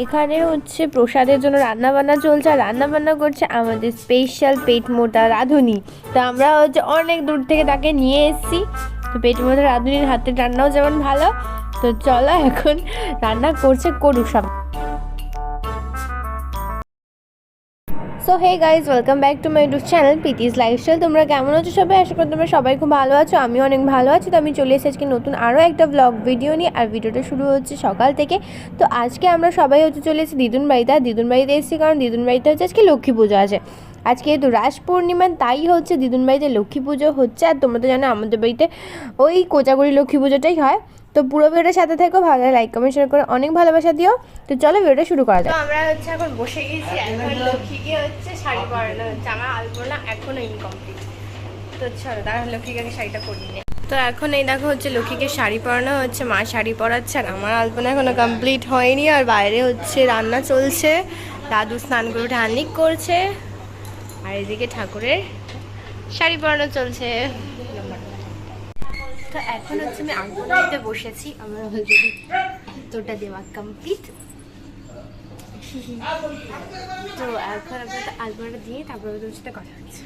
এখানে হচ্ছে প্রসাদের জন্য রান্নাবান্না চলছে, আর রান্নাবান্না করছে আমাদের স্পেশাল পেট মোটা রাঁধুনি। তো আমরা হচ্ছে অনেক দূর থেকে তাকে নিয়ে এসেছি। তো পেট মোটা রাঁধুনির হাতের রান্নাও যেমন ভালো। তো চলো এখন রান্না করছে, করুক সব। So hey guys, welcome back to my YouTube channel Piti's lifestyle. তোমরা কেমন আছো সবাই? আশা করি তোমরা সবাই খুব ভালো আছো, আমি অনেক ভালো আছি। তো আমি চলে এসেছি আজকে নতুন আরও একটা ব্লগ ভিডিও নিয়ে, আর ভিডিওটা শুরু হচ্ছে সকাল থেকে। তো আজকে আমরা সবাই হচ্ছে চলে এসেছি দিদুন বাড়িতে। আর দিদুন বাড়িতে এসেছি কারণ দিদুন বাড়িতে হচ্ছে আজকে লক্ষ্মী পুজো আছে। আজকে যেহেতু রাস পূর্ণিমা, তাই হচ্ছে দিদুন বাড়িতে লক্ষ্মী পুজো হচ্ছে। আর তোমরা তো জানো আমাদের বাড়িতে ওই কোজাগরি লক্ষ্মী পুজোটাই হয়। তো পুরো ভিডিওটার সাথে থেকো, ভালো লাইক কমেন্ট শেয়ার করে অনেক ভালোবাসা দিও। তো চলো ভিডিওটা শুরু করা যাক। আমরা হচ্ছে এখন বসে গেছি, এখন লক্ষ্মীকে হচ্ছে শাড়ি পরানো হচ্ছে। আমার আলপনা এখনো ইনকমপ্লিট। তো চলো তাহলে লক্ষ্মীকে শাড়িটা পরিয়ে নিই। তো এখন এই দেখো হচ্ছে লক্ষ্মীকে শাড়ি পরানো হচ্ছে, মা শাড়ি পরাচ্ছে, আর আমার আলপনা এখনো কমপ্লিট হয়নি। আর বাইরে হচ্ছে রান্না চলছে, দাদু স্নান করে উঠে আহ্নিক করছে, আর এদিকে ঠাকুরের শাড়ি পরানো চলছে। তো এখন হচ্ছে আমি আলপনা দিতে বসেছি, আমার অলরেডি তোটা দেওয়া কমপ্লিট। তো এখন আপনার আলপনাটা দিয়ে তারপরে ওদের সাথে কথা হচ্ছে।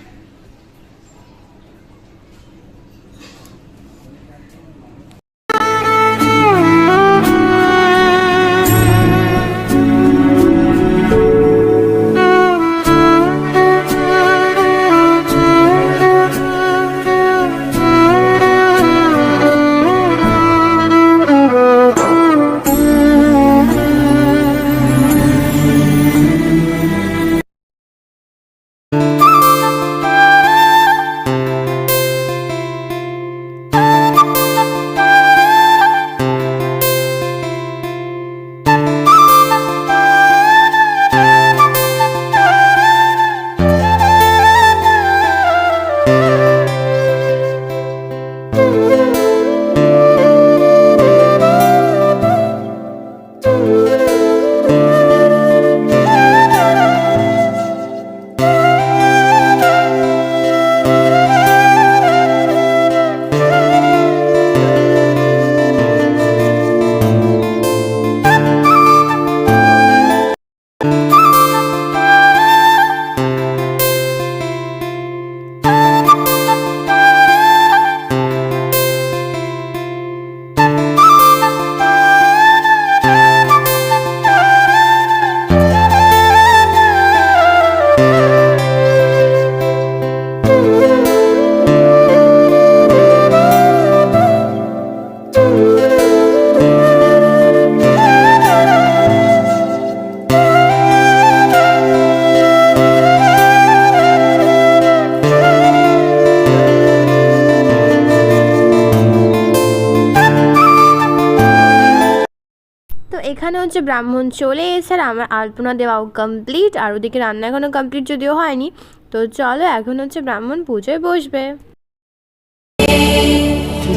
এখানে হচ্ছে ব্রাহ্মণ চলে এসে, আর আমার আলপনা দেওয়াও কমপ্লিট, আর ওদিকে রান্না এখনো কমপ্লিট যদিও হয়নি। তো চলো এখন হচ্ছে ব্রাহ্মণ পুজোয় বসবে।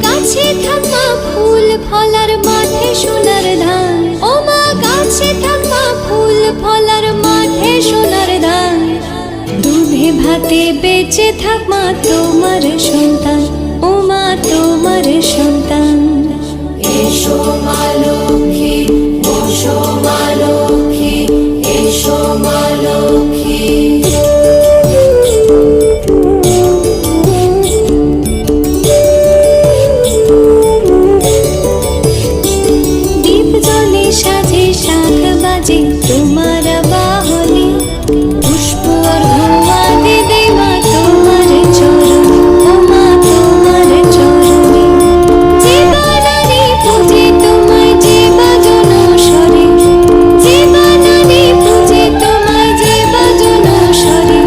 গাছে থাকা ফুল ফলার মাঠে সোনার ধান, ও মা গাছে থাকা ফুল ফলার মাঠে সোনার ধান, দুধে ভাতে বেঁচে থাক মা তোমার সন্তান, ও মা তোমার সন্তান। এসো মা লক্ষ্মী, এসো মা লক্ষ্মী, এসো মা লক্ষ্মী। দীপ জ্বলে সাজে শাখ বাজে তোমার বাহনে, পুষ্প অর্ঘ্য দে মা তোমার চরণ, ও মা তোমার চরণে। জীবনানি পূজে তোমায় জীবজন স্বরে, জীবনানি পূজে তোমায় জীবজন স্বরে,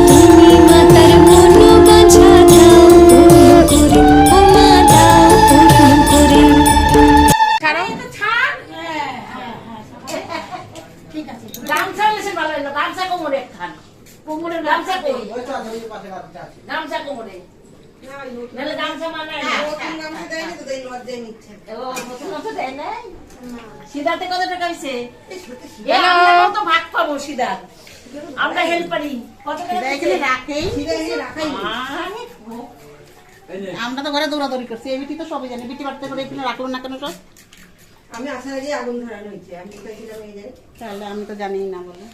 তুমি মাতার মন বাছা দাও পূর্ণ করে, ও মা দাও পূর্ণ করে। সিদ্ধার্থে কত টাকা হয়েছে? ভাগ পাবো সিদ্ধার্থ, আমরা হেল্প পারি। আমরা তো ঘরে দৌড়াদৌড়ি করছি, এই বিটি তো সবই জানি। বিটি বাড়তে করে এখানে রাখলো না কেন? সব আমি আসার আগে আগুন ধরানো হয়েছে, আমি কোথায় ছিলাম এই যে তাহলে আমি তো জানি না বলে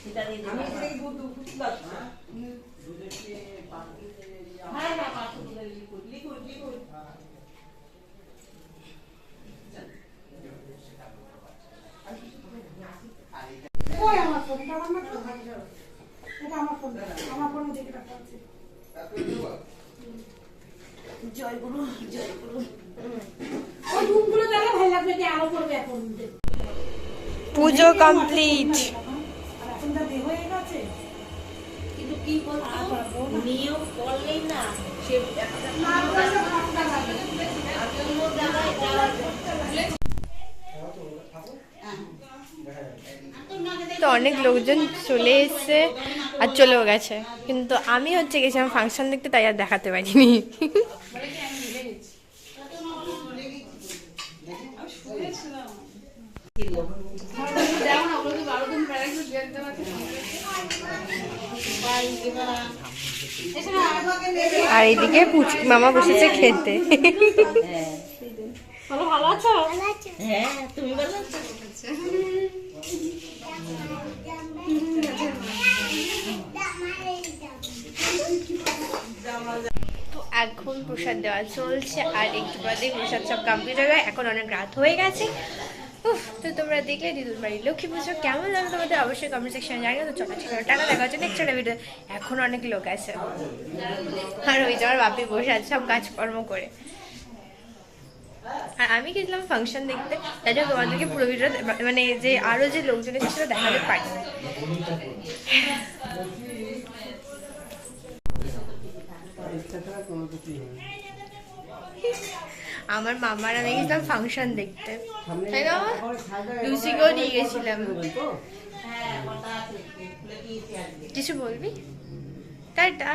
সেটা দিয়ে আমি এসে দেখি দুধ বুঝতে পারছি না। হ্যাঁ হ্যাঁ পাঁচশো লিকুইড লিকুইড লিকুইড ওই আমার ফোন, এটা আমার ফোন, এটা আমার ফোন, আমার ফোনে দেখে রাখা আছে। জয় গুরু জয় গুরু ওই রুমগুলো দেখে ভালো লাগবে যে আলো পড়বে এখন। পুজো কমপ্লিট। আর এখন যা দেহ হয়ে গেছে, কিন্তু কি বলতো নিয়ম করলেই না সে একটা তো অনেক লোকজন চলে এসছে আর চলেও গেছে, কিন্তু আমি হচ্ছে গেছিলাম ফাংশন দেখতে, তাই আর দেখাতে পারিনি। আর এইদিকে পুচকি মামা বসেছে খেতে। হ্যাঁ তুমি বলো তো এখন প্রসাদ দেওয়া চলছে আর একটু বাদে প্রসাদ সব কমপ্লিট হবে। এখন অনেক রাত হয়ে গেছে। উফ, তো তোমরা দেখলে দিদুর বাড়ির লক্ষ্মী পুজো কেমন লাগলো তোমাদের অবশ্যই কমেন্ট সেকশনে জানিও। তো চলো ঠিক আছে, টাকা দেখা হচ্ছে নেক্সট একটা ভিডিও। এখন অনেক লোক আছে আর ওই যে আমার বাপি বসে আছে সব কাজকর্ম করে। আর আমি গেছিলাম ফাংশন দেখতে, তাই জন্য তোমাদেরকে পুরো ভিডিও মানে যে আরো যে লোকজন এসেছিল দেখাতে পারি। আমার মামার আমি গেছিলাম ফাংশন দেখতে, তাই না? লুসিকেও নিয়ে গেছিলাম। কিছু বলবি? টাটা।